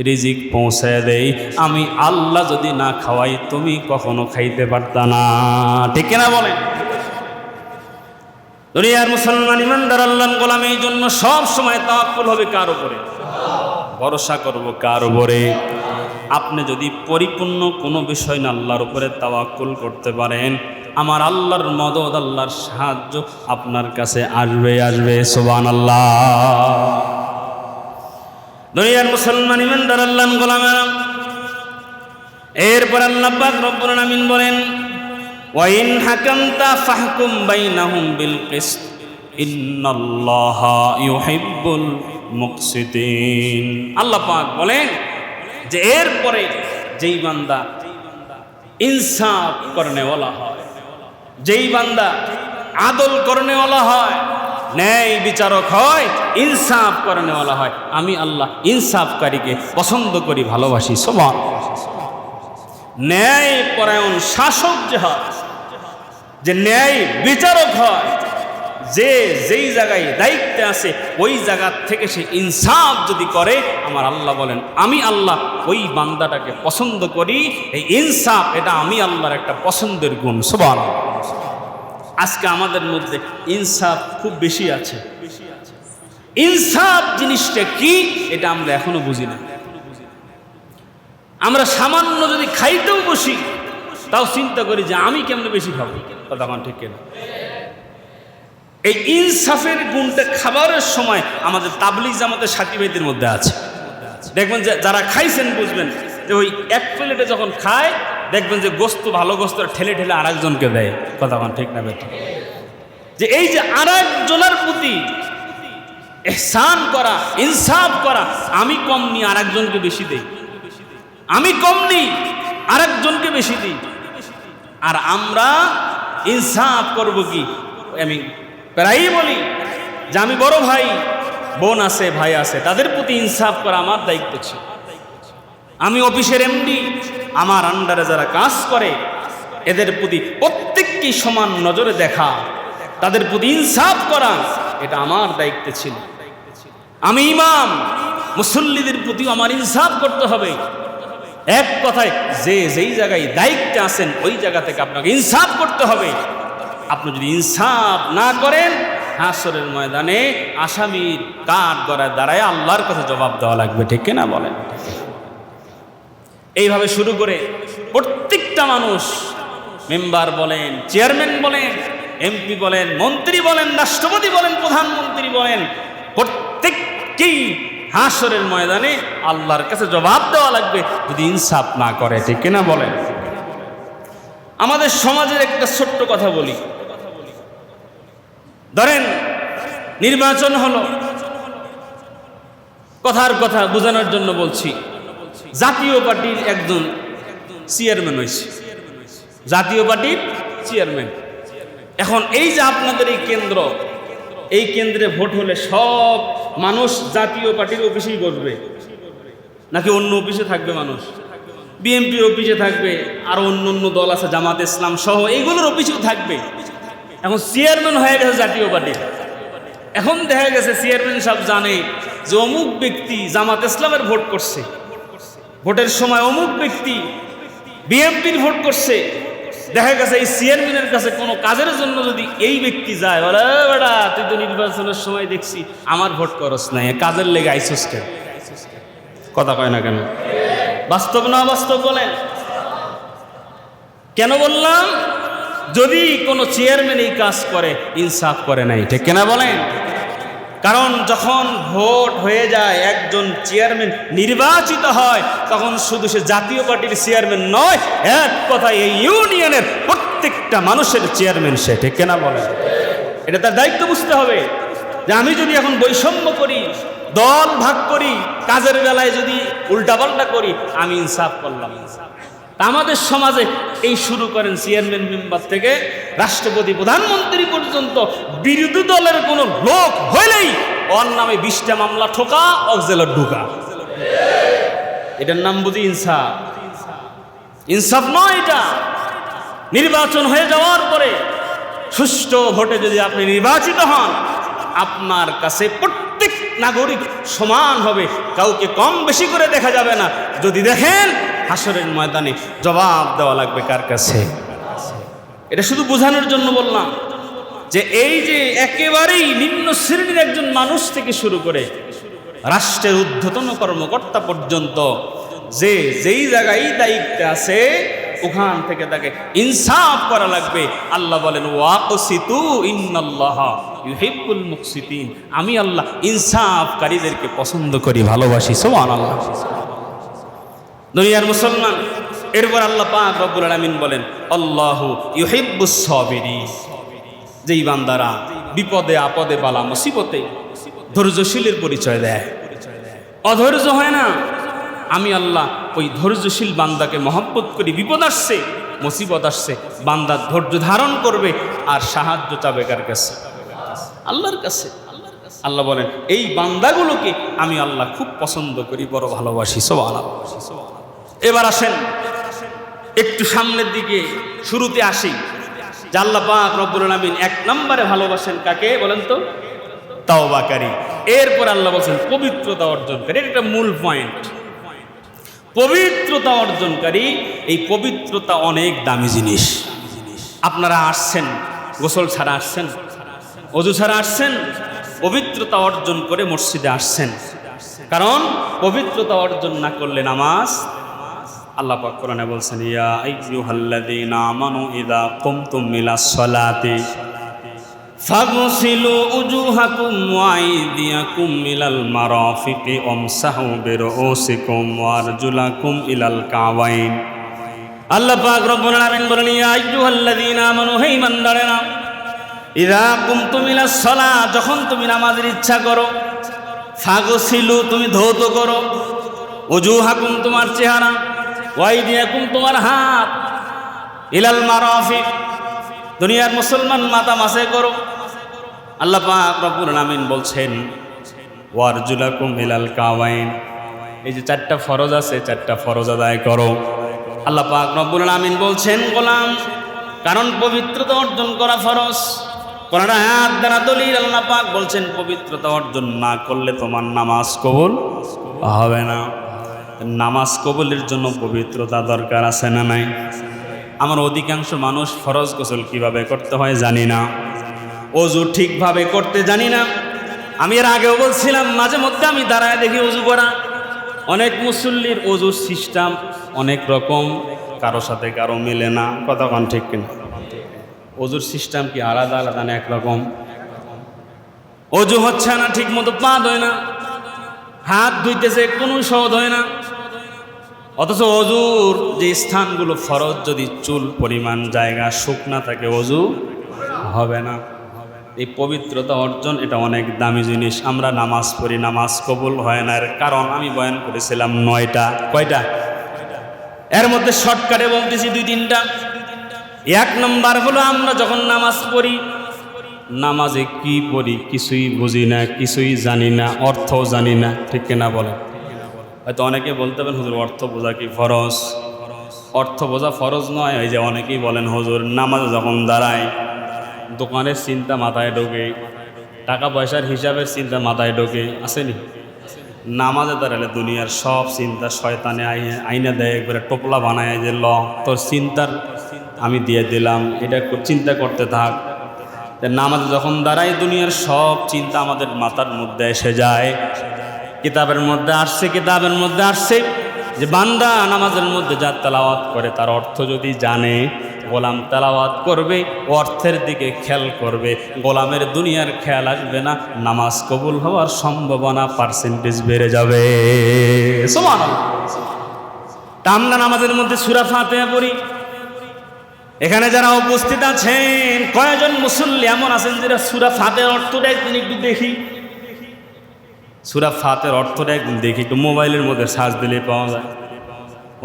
[SPEAKER 1] রিজিক পৌঁছায় দেই। আমি আল্লাহ যদি না খাওয়াই তুমি কখনো খাইতে পারতা না। ঠিক না বলেন? দুনিয়ার মুসলমান ইমানদার আল্লাহর গোলাম এই জন্য সব সময় তাওয়াক্কুল হবে কার উপরে? ভরসা করব কার উপরে? আপনি যদি পরিপূর্ণ কোনো বিষয় না আল্লাহর উপরে তাওয়াক্কুল করতে পারেন, আমার আল্লাহর মদদ, আল্লাহর সাহায্য আপনার কাছে আসবে আসবে। সুবহানাল্লাহ। দুনিয়ার মুসলমান ইমানদার আল্লাহর গোলামেরা, এরপর আল্লাহ পাক রব্বুল আলামিন বলেন, ওয়া ইন হাকামতা ফাহকুম বাইনাহুম বিল কিসত ইন্নাল্লাহা ইউহিব্বুল মুকসিতিন। আল্লাহ পাক বলেন যে এরপরে যেই বান্দা ইনসাফ করনেওয়ালা হয়, যেই বান্দা আদল করনেওয়ালা হয়, ন্যায় বিচারক হয়, ইনসাফ করনেওয়ালা হয়, আমি আল্লাহ ইনসাফকারীকে পছন্দ করি, ভালোবাসি। সুবহানাল্লাহ। ন্যায় পরায়ণ শাসক যে হয়, যে ন্যায় বিচারক হয়, যে যেই জায়গায় দায়িত্বে আছে ওই জায়গা থেকে সে ইনসাফ যদি করে, আমার আল্লাহ বলেন আমি আল্লাহ ওই বান্দাটাকে পছন্দ করি। এই ইনসাফ এটা আমি আল্লাহর একটা পছন্দের গুণ। সুবহানাল্লাহ। আজকে আমাদের মধ্যে ইনসাফ খুব বেশি আছে। ইনসাফ জিনিসটা কি এটা আমরা এখনো বুঝি না। আমরা সামান্য যদি খাইতেও বসি তাও চিন্তা করি যে আমি কেমনে বেশি খাবো। কথা আমার ঠিক কিনা? এই ইনসাফের গুণটা খাবারের সময় আমাদের তাবলীগ জামাতের সাথী ভাইদের মধ্যে আছে। দেখবেন যে যারা খাইছেন বুঝবেন যে ওই এক প্লেটে যখন খায় দেখবেন যে গোস্ত, ভালো গোস্ত ঠেলে ঠেলে আরেকজনকে দেয়। কথা আমার ঠিক না বেটা? যে এই যে আরেকজনের প্রতি ইহসান করা, ইনসাফ করা, আমি কম নিই আরেকজনকে বেশি দেই, আমি কম নিই আরেকজনকে বেশি দিই। আর আমরা ইনসাফ করব কি? আমি প্রায়ই বলি যে আমি বড় ভাই, বোন আছে, ভাই আছে, তাদের প্রতি ইনসাফ করা আমার দায়িত্ব ছিল। আমি অফিসের এমডি, আমার আন্ডারে যারা কাজ করে এদের প্রতি প্রত্যেককেই সমান নজরে দেখা, তাদের প্রতি ইনসাফ করা, এটা আমার দায়িত্ব ছিল। আমি ইমাম, মুসল্লিদের প্রতি আমার ইনসাফ করতে হবে। এক কথায় যে যেই জায়গায় দায়িত্বে আছেন ওই জায়গা থেকে আপনাকে ইনসাফ করতে হবে। আপনি যদি ইনসাফ না করেন, হাসরের ময়দানে আসামির কাঠ গড়ায় দাঁড়ায় আল্লাহর কাছে জবাব দেওয়া লাগবে। ঠিক কিনা বলেন? এইভাবে শুরু করে প্রত্যেকটা মানুষ, মেম্বার বলেন, চেয়ারম্যান বলেন, এমপি বলেন, মন্ত্রী বলেন, রাষ্ট্রপতি বলেন, প্রধানমন্ত্রী বলেন, প্রত্যেককেই হাসরের ময়দানে আল্লাহর কাছে জবাব দেওয়া লাগবে যদি ইনসাফ না করে। ঠিক কিনা বলেন? আমাদের সমাজের একটা ছোট্ট কথা বলি। ধরেন নির্বাচন হলো, কথার কথা বোঝানোর জন্য বলছি, জাতীয় পার্টির একজন চেয়ারম্যান হয়েছে, জাতীয় পার্টির চেয়ারম্যান। এখন এই যে আপনাদের এই কেন্দ্র, এই কেন্দ্রে ভোট হলে সব মানুষ জাতীয় পার্টির অফিসেই বসবে নাকি অন্য অফিসে থাকবে? মানুষ বিএনপির অফিসে থাকবে, আর অন্য অন্য দল আছে, জামাত ইসলাম সহ, এইগুলোর অফিসেও থাকবে। এখন চেয়ারম্যান হয়ে গেছে জাতীয় পার্টি। এখন দেখা গেছে চেয়ারম্যান সাহেব জানে যে অমুক ব্যক্তি জামাত ইসলামের ভোট করছে, ভোটের সময় অমুক ব্যক্তি বিএনপির ভোট করছে। দেখা গেছে এই চেয়ারম্যানের কাছে কোনো কাজের জন্য যদি এই ব্যক্তি যায়, বলে বেটা তুই তো নির্বাচনের সময় দেখছি আমার ভোট করস নাই, কাজের লেগে আইসোস কেন? কথা কয় না কেন? বাস্তব না বাস্তব বলেন? কেন বললাম? যদি কোনো চেয়ারম্যান এই কাজ করে, ইনসাফ করে নাই। ঠিক কিনা বলেন? কারণ যখন ভোট হয়ে যায়, একজন চেয়ারম্যান নির্বাচিত হয়, তখন শুধু সে জাতীয় পার্টির চেয়ারম্যান নয়, এক কথায় এই ইউনিয়নের প্রত্যেকটা মানুষের চেয়ারম্যান সে, ঠিক কিনা বলে? এটা তার দায়িত্ব বুঝতে হবে যে আমি যদি এখন বৈষম্য করি, দল ভাগ করি, কাজের বেলায় যদি উল্টাপাল্টা করি, আমি ইনসাফ করলাম। আমাদের সমাজে এই শুরু করেন চেয়ারম্যান মেম্বার থেকে রাষ্ট্রপতি প্রধানমন্ত্রী পর্যন্ত বিরোধী দলের কোনো লোক হইলেই ওর নামে 20টা মামলা ঠোকা, অকজেলার ঢুকা। এটার নাম বুঝি ইনসাফ? ইনসাফ নয় এটা। নির্বাচন হয়ে যাওয়ার পরে সুষ্ঠু ভোটে যদি আপনি নির্বাচিত হন, আপনার কাছে প্রত্যেক নাগরিক সমান হবে, কাউকে কম বেশি করে দেখা যাবে না। যদি দেখেন হাসরের ময়দানে জবাব দেওয়া লাগবে কার কাছে? এটা শুধু বোঝানোর জন্য বললাম যে এই যে একেবারেই নিম্ন শ্রেণীর একজন মানুষ থেকে শুরু করে রাষ্ট্রের ঊর্ধ্বতন কর্মকর্তা পর্যন্ত যে যেই জায়গায় দায়িত্বে আছে, ওখান থেকে তাকে ইনসাফ করা লাগবে। আল্লাহ বলেন ওয়াকসিতু ইন্নাল্লাহা ইউহিব্বুল মুকসিতিন, আমি আল্লাহ ইনসাফকারীদেরকে পছন্দ করি, ভালোবাসি। সুবহানাল্লাহ। দুনিয়ার মুসলমান, এরপর আল্লাহ পাক রব্বুল আলামিন বলেন আল্লাহু ইউহিব্বুস সাবিরিন, যেই বান্দারা বিপদে আপদে বালা মুসিবতে ধৈর্যশীলের পরিচয় দেয়, অধৈর্য হয় না, আমি আল্লাহ ওই ধৈর্যশীল বান্দাকে মহব্বত করি। বিপদ আসছে, মুসিবত আসছে, বান্দা ধৈর্য ধারণ করবে আর সাহায্য চাবে কার কাছে? আল্লাহর কাছে। আল্লাহ বলেন এই বান্দাগুলোকে আমি আল্লাহ খুব পছন্দ করি, বড় ভালোবাসি। সুবহানাল্লাহ। এবার আসেন একটু সামনের দিকে, শুরুতে আসি যে আল্লাহ পাক রব্বুল আলামিন 1 নম্বরে ভালোবাসেন কাকে বলেন তো? তাওবাকারী। এরপর আল্লাহ বলেন পবিত্রতা অর্জনকারী। এটা একটা মূল পয়েন্ট। পবিত্রতা অর্জনকারী, এই পবিত্রতা অনেক দামি জিনিস। আপনারা আসছেন গোসল ছাড়া আসছেন, ওযু ছাড়া আসছেন, পবিত্রতা অর্জন করে মসজিদে আসছেন। কারণ পবিত্রতা অর্জন না করলে নামাজ, আল্লাহ পাক কোরআনে বলছেন ইয়া আইয়ুহাল্লাযীনা আমানু ইযা কুমতুম ইলাস সালাতি ফাগসিলু উজুহাকুম ওয়া আইদিয়াকুম ইলাল মারাফিকি ওয়ামসাহু বিরুউসিকুম ওয়া আরজুলাকুম ইলাল কাবাইন। আল্লাহ পাক রব্বুল আলামিন বলেন ইয়া আইয়ুহাল্লাযীনা আমানু, হে ঈমানদারেরা, ইযা কুমতুম ইলাস সালাত, যখন তুমি নামাজের ইচ্ছা করো, ফাগসিলু, তুমি ধৌত করো, উজুহাকুম, তোমার চেহারা, ওয়া আইদিয়াকুম, তোমার হাত, ইলাল মারাফিক, দুনিয়ার মুসলমান মাথা মাসে করো। আল্লাহ পাক রব্বুল আলামিন বলছেন ওয়ারজুলাকুম ইলাল কাবাইন, এই যে 4টা ফরজ আছে, 4টা ফরজ আদায় করো। আল্লাহ পাক রব্বুল আলামিন বলছেন গোলাম, কারণ পবিত্রতা অর্জন করা ফরজ। কোরআন আয়াত দ্বারা দলিল, আল্লাহ পাক বলছেন পবিত্রতা অর্জন না করলে তোমার নামাজ কবুল হবে না। নামাজ কবুলের জন্য পবিত্রতা দরকার আছে না নাই? আমার অধিকাংশ মানুষ ফরজ গোসল কিভাবে করতে হয় জানি না, ওযু ঠিকভাবে করতে জানি না। আমি এর আগেও বলছিলাম, মাঝে মধ্যে আমি দাঁড়ায় দেখি ওযু করা। অনেক মুসল্লির ওযুর সিস্টেম অনেক রকম, কারো সাথে কারো মেলে না। কথা কোন ঠিক কিনা? ওযুর সিস্টেম কি আলাদা আলাদা না একরকম? ওযু হচ্ছে না ঠিক মতো, পা ধোয় না, হাত ধুইতেছে কোনো সহজ হয় না। অথচ ওযুর যে স্থানগুলো ফরজ, যদি চুল পরিমাণ জায়গা শুকনা থাকে ওযু হবে না। এই পবিত্রতা অর্জন, এটা অনেক দামি জিনিস। আমরা নামাজ পড়ি, নামাজ কবুল হয় না। এর কারণ আমি বয়ান করেছিলাম 9টা। কয়টা? এর মধ্যে শর্টকাটে বলতেছি 2-3টা। 1 নম্বর হলো আমরা যখন নামাজ পড়ি, নামাজে কি পড়ি কিছুই বুঝি না, কিছুই জানি না, অর্থও জানি না। ঠিক কিনা বলেন? হয়তো অনেকে বলতে পারেন হুজুর অর্থ বোঝা কি ফরজ? অর্থ বোঝা ফরজ নয়। এই যে অনেকেই বলেন হুজুর নামাজে যখন দাঁড়ায় দোকানের চিন্তা মাথায় ঢোকে, টাকা পয়সার হিসাবের চিন্তা মাথায় ঢোকে, আসেনি? নামাজে দাঁড়ালে দুনিয়ার সব চিন্তা শয়তানে আইনা দেয়, একবারে টোপলা বানায় যে ল তোর চিন্তার আমি দিয়ে দিলাম, এটা চিন্তা করতে থাক। নামাজে যখন দাঁড়াই দুনিয়ার সব চিন্তা আমাদের মাথার মধ্যে এসে যায়। কিতাবের মধ্যে আসছে যে বান্দা নামাজের মধ্যে যা তেলাওয়াত করে তার অর্থ যদি জানে, গোলাম তেলাওয়াত করবে, অর্থের দিকে খেয়াল করবে, গোলামের দুনিয়ার খেয়াল আসবে না, নামাজ কবুল হওয়ার সম্ভাবনা পার্সেন্টেজ বেড়ে যাবে। সুবহানাল্লাহ। তা আমরা নামাজের মধ্যে সূরা ফাতিহা পড়ি, এখানে যারা উপস্থিত আছেন কয়জন মুসল্লি এমন আছেন যারা সূরা ফাতিহার অর্থটা একদিন একটু দেখি, সূরা ফাতিহার অর্থটা একদিন দেখি, একটু মোবাইলের মধ্যে সার্চ দিলে পাওয়া যায়।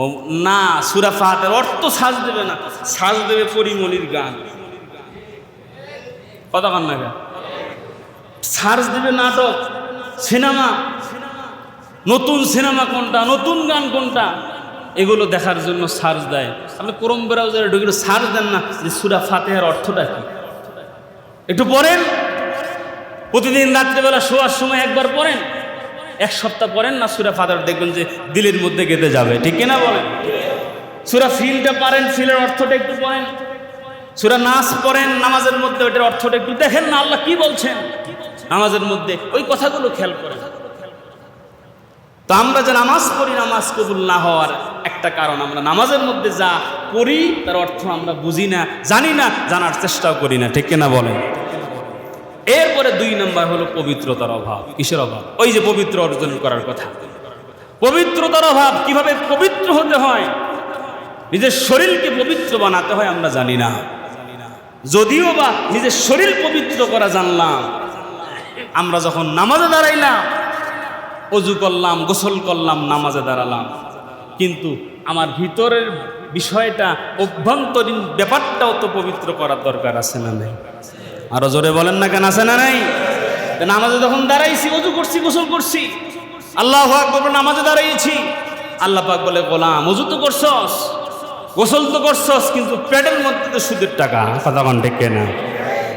[SPEAKER 1] ও না, সূরা ফাতিহার অর্থ সার্চ দেবে না, সার্চ দেবে পরিমণির গান। কথা কান না, সার্চ দেবে নাটক, সিনেমা, নতুন সিনেমা কোনটা, নতুন গান কোনটা, এগুলো দেখার জন্য সার্চ দেয়। আপনি ক্রোম ব্রাউজারে ঢুকে সার্চ দেন না যে সূরা ফাতিহার অর্থটা কি, একটু পড়েন। প্রতিদিন রাত্রিবেলা শোয়ার সময় একবার পড়েন, এক সপ্তাহ পড়েন না সূরা ফাতিহা, দেখবেন যে দিলের মধ্যে গেঁথে যাবে। ঠিক কিনা বলেন? সূরা ফিলটা পারেন, ফিলের অর্থটা একটু পড়েন। সূরা নাস পড়েন নামাজের মধ্যে, ওইটার অর্থটা একটু দেখেন না আল্লাহ কি বলছেন নামাজের মধ্যে, ওই কথাগুলো খেয়াল করেন। তো আমরা যে নামাজ পড়ি, নামাজ কবুল না হওয়ার একটা কারণ আমরা নামাজের মধ্যে যা পড়ি তার অর্থ আমরা বুঝি না, জানি না, জানার চেষ্টাও করি না। ঠিক কিনা বলেন? এরপরে 2 নম্বর হলো পবিত্রতার অভাব। কিসের অভাব? ওই যে পবিত্র অর্জন করার কথা, পবিত্রতার অভাব। কিভাবে পবিত্র হতে হয়, নিজের শরীরকে পবিত্র বানাতে হয় আমরা জানি না। যদিও বা নিজের শরীর পবিত্র করা জানলাম, আমরা যখন নামাজে দাঁড়াইলাম, অজু করলাম, গোসল করলাম, নামাজে দাঁড়ালাম, কিন্তু আমার ভিতরের বিষয়টা, অভ্যন্তরীণ ব্যাপারটাও তো পবিত্র করার দরকার আছে না নেই? আরো জোরে বলেন না কেন, আছে না নাই? নামাজে যখন দাঁড়াইছি, অজু করছি, গোসল করছি, আল্লাহু আকবার নামাজে দাঁড়াইছি, আল্লাহ পাক বলে গোলাম অজু তো করছস, গোসল তো করছস, কিন্তু পেটের মধ্যে তো সুদের টাকা। কথা কোন ঠিক না?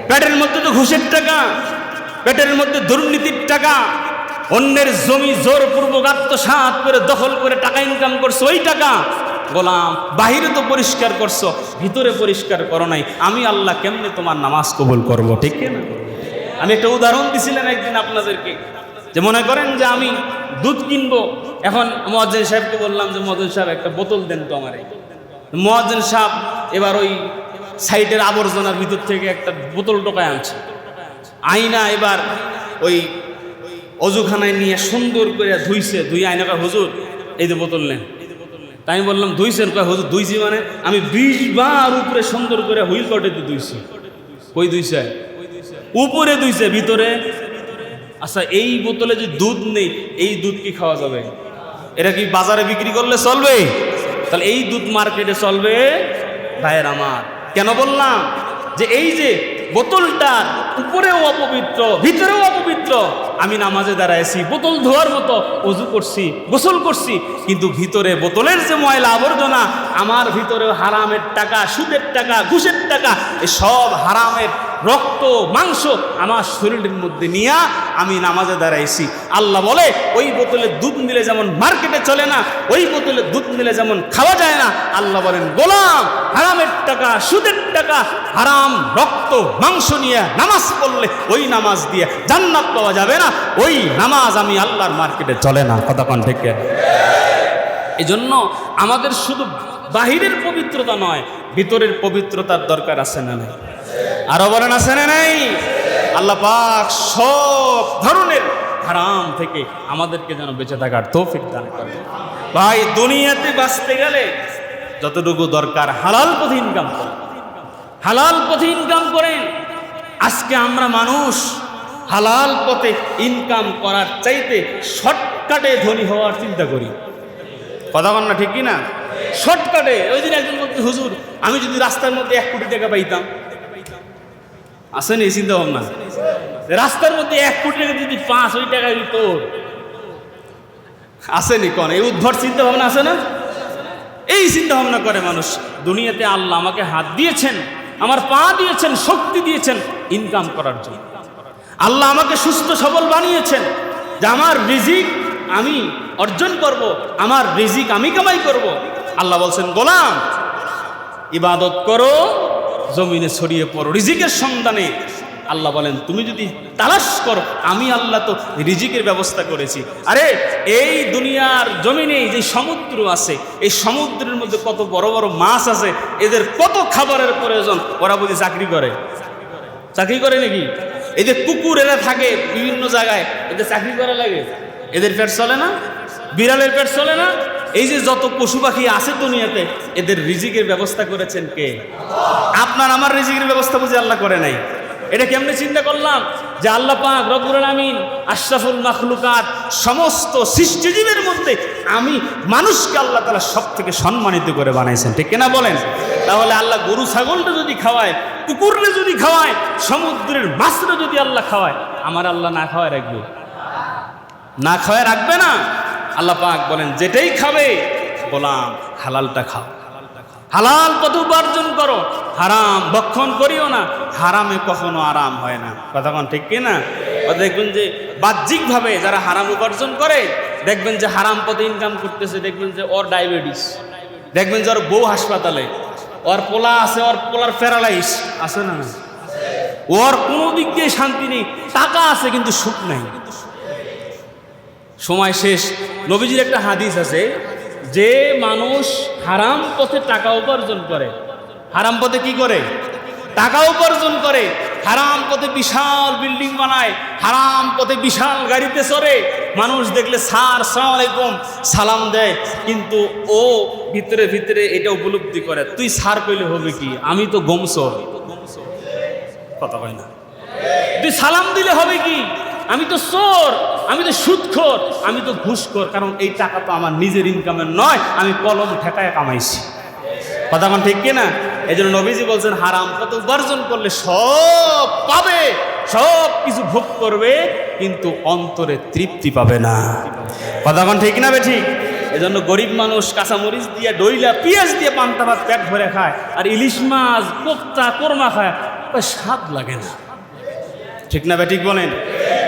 [SPEAKER 1] পেটের মধ্যে তো ঘুষের টাকা, পেটের মধ্যে দুর্নীতির টাকা, অন্যের জমি জোরপূর্বক আত্মসাৎ করে দখল করে টাকা ইনকাম করছো, ওই টাকা গোলাম বাহিরে তো পরিষ্কার করছো, ভিতরে পরিষ্কার করো নাই। আমি আল্লাহ কেমনে তোমার নামাজ কবুল করবো? ঠিক না? আমি একটা উদাহরণ দিছিলাম একদিন আপনাদেরকে, যে মনে করেন যে আমি দুধ কিনবো, এখন মুয়াজ্জিন সাহেবকে বললাম যে মুয়াজ্জিন সাহেব একটা বোতল দেন তো আমারে। মুয়াজ্জিন সাহেব এবার ওই সাইডের আবর্জনার ভিতর থেকে একটা বোতল টোকায় আনছে, আইনা এবার ওই অজুখানায় নিয়ে সুন্দর করে ধুইছে, ধুই আইনা কয় হুজুর এই যে বোতল নেন। তাই আমি বললাম ধুইছেন? কয় হুজুর ধুইছি মানে আমি 20 বার উপরে সুন্দর করে হুইল কটেতে ধুইছি। কই ধুইছে? উপরে ধুইছে, ভিতরে? আচ্ছা, এই বোতলে যে দুধ নেই, এই দুধ কি খাওয়া যাবে? এটা কি বাজারে বিক্রি করলে চলবে? তাহলে এই দুধ মার্কেটে চলবে? ভাইয়ের আমার, কেন বললাম যে এই যে বোতলটার উপরেও অপবিত্র, ভিতরেও অপবিত্র। আমি নামাজে দাঁড়াইছি, বোতল ধোয়ার মতো অজু করছি, গোসল করছি, কিন্তু ভিতরে বোতলের যে ময়লা আবর্জনা, আমার ভিতরেও হারামের টাকা, সুদের টাকা, ঘুষের টাকা, এই সব হারামের রক্ত মাংস আমার শরীরের মধ্যে নিয়ে আমি নামাজে দাঁড়াইছি। আল্লাহ বলে ওই বোতলে দুধ নিলে যেমন মার্কেটে চলে না, ওই বোতলে দুধ নিলে যেমন খাওয়া যায় না, আল্লাহ বলেন গোলাম হারামের টাকা, সুদের টাকা, হারাম রক্ত মাংস নিয়ে নামাজ পড়লে ওই নামাজ দিয়ে জান্নাত পাওয়া যাবে না, ওই নামাজ আমি আল্লাহর মার্কেটে চলে না। কথা কোন ঠিক? এই জন্য আমাদের শুধু বাহিরের পবিত্রতা নয়, ভিতরের পবিত্রতার দরকার আছে না নাই? আরো বলেন আছে না নাই? আল্লাহ পাক সব ধরনের হারাম থেকে আমাদেরকে যেন বেঁচে থাকার তৌফিক দান করে। ভাই, দুনিয়াতে বাঁচতে গেলে যতটুকু দরকার হালাল পথে ইনকাম করেন, হালাল পথে ইনকাম করেন। আজকে আমরা মানুষ হালাল পথে ইনকাম করার চাইতে শর্টকাটে ধনী হওয়ার চিন্তা করি। কথা বল না, ঠিক কি না? শর্টকাটে। ওই দিন একজন বলতে, হুজুর আমি যদি রাস্তার মধ্যে 1 কোটি টাকা পাইতাম। আসেন এই চিন্তা ভাবনা, রাস্তার মধ্যে 1 কোটি টাকা যদি পাস, ওই টাকা কি তোর? আসেনি কোন এই উদ্ভট চিন্তা ভাবনা আছে না? এই চিন্তা ভাবনা করে মানুষ। দুনিয়াতে আল্লাহ আমাকে হাত দিয়েছেন, আমার পা দিয়েছেন, শক্তি দিয়েছেন ইনকাম করার জন্য। আল্লাহ আমাকে সুস্থ সবল বানিয়েছেন যে আমার রিজিক আমি অর্জন করব, আমার রিজিক আমি কামাই করব। আল্লাহ বলছেন গোলাম ইবাদত করো, জমিনে ছড়িয়ে পড়ো রিজিকের সন্ধানে। আল্লাহ বলেন তুমি যদি তালাশ করো, আমি আল্লাহ তো রিজিকের ব্যবস্থা করেছি। আরে এই দুনিয়ার জমিনে যে সমুদ্র আছে, এই সমুদ্রের মধ্যে কত বড় বড় মাছ আছে, এদের কত খাবারের প্রয়োজন। ওরা বুঝি চাকরি করে? চাকরি করে নাকি? এই যে কুকুর এরা থাকে বিভিন্ন জায়গায়, এদের চাকরি করা লাগে? এদের পেট চলে না? বিড়ালের পেট চলে না? এই যে যত পশু পাখি আছে দুনিয়াতে, এদের রিজিকের ব্যবস্থা করেছেন কে? আপনার আমার রিজিকের ব্যবস্থা বুঝে আল্লাহ করে নাই। এটা কেমনে চিন্তা করলাম যে আল্লাহ পাক রব্বুল আলামিন আশরাফুল মাখলুকাত, সমস্ত সৃষ্টিজীবের মধ্যে আমি মানুষকে আল্লাহ তাআলা সব থেকে সম্মানিত করে বানাইছেন, ঠিক কিনা বলেন? তাহলে আল্লাহ গরু ছাগলটা যদি খাওয়ায়, কুকুররে যদি খাওয়ায়, সমুদ্রের মাছরে যদি আল্লাহ খাওয়ায়, আমার আল্লাহ না খাওয়ায় রাখবে? না খাওয়ায় রাখবে না। আল্লাহ পাক বলেন যেটাই খাবে গোলাম হালালটা খাও, হালাল পথ উপার্জন করো, হারাম ভক্ষণ করিও না। হারামে কখনো আরাম হয় না, কথা কোন ঠিক কিনা? দেখবেন যে বাহ্যিকভাবে যারা হারাম উপার্জন করে, দেখবেন যে হারাম পথে ইনকাম করতেছে, দেখবেন যে ওর ডায়াবেটিস, দেখবেন যে ওর বউ হাসপাতালে, ওর পোলা আছে, ওর পোলার প্যারালাইস আছে না, ওর কোনো দিক দিয়ে শান্তি নেই, টাকা আছে কিন্তু সুখ নাই, সময় শেষ। নবীজির একটা হাদিস আছে, যে মানুষ হারাম পথে টাকা উপার্জন করে, হারাম পথে কি করে? টাকা উপার্জন করে, হারাম পথে বিশাল বিল্ডিং বানায়, হারাম পথে বিশাল গাড়িতে চড়ে, মানুষ দেখলে স্যার আসসালামু আলাইকুম সালাম দেয়, কিন্তু ও ভিতরে ভিতরে এটা উপলব্ধি করে, তুই স্যার কইলে হবে কি, আমি তো গমসর, কথা কয় না, তুই সালাম দিলে হবে কি, আমি তো চোর, আমি তো সুদখোর, আমি তো ঘুষখোর, কারণ এই টাকা তো আমার নিজের ইনকামের নয়, আমি কলম ঠেকায় কামাইছি, কথা কোন ঠিক কিনা? এই জন্য নবীজি বলছেন হারাম পথে উপার্জন করলে সব পাবে, সব কিছু ভোগ করবে, কিন্তু অন্তরে তৃপ্তি পাবে না, কথা কোন ঠিক না? ঠিক। এই জন্য গরিব মানুষ কাঁচামরিচ দিয়ে, ডইলা পেঁয়াজ দিয়ে পান্তা ভাত পেট ভরে খায়, আর ইলিশ মাছ কোপ্তা কোরমা খায়, স্বাদ লাগে না, ঠিক না ঠিক বলেন?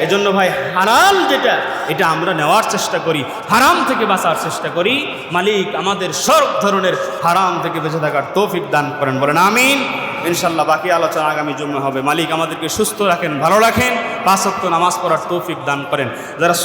[SPEAKER 1] এজন্য ভাই হালাল যেটা, এটা আমরা নেওয়ার চেষ্টা করি, হারাম থেকে বাঁচার চেষ্টা করি। মালিক আমাদের সব ধরনের হারাম থেকে বেঁচে থাকার তৌফিক দান করেন, বলেন আমিন। ইনশাল্লাহ বাকি আলোচনা আগামী জুম্মা হবে। মালিক আমাদেরকে সুস্থ রাখেন, ভালো রাখেন, 5 ওয়াক্ত নামাজ পড়ার তৌফিক দান করেন। যারা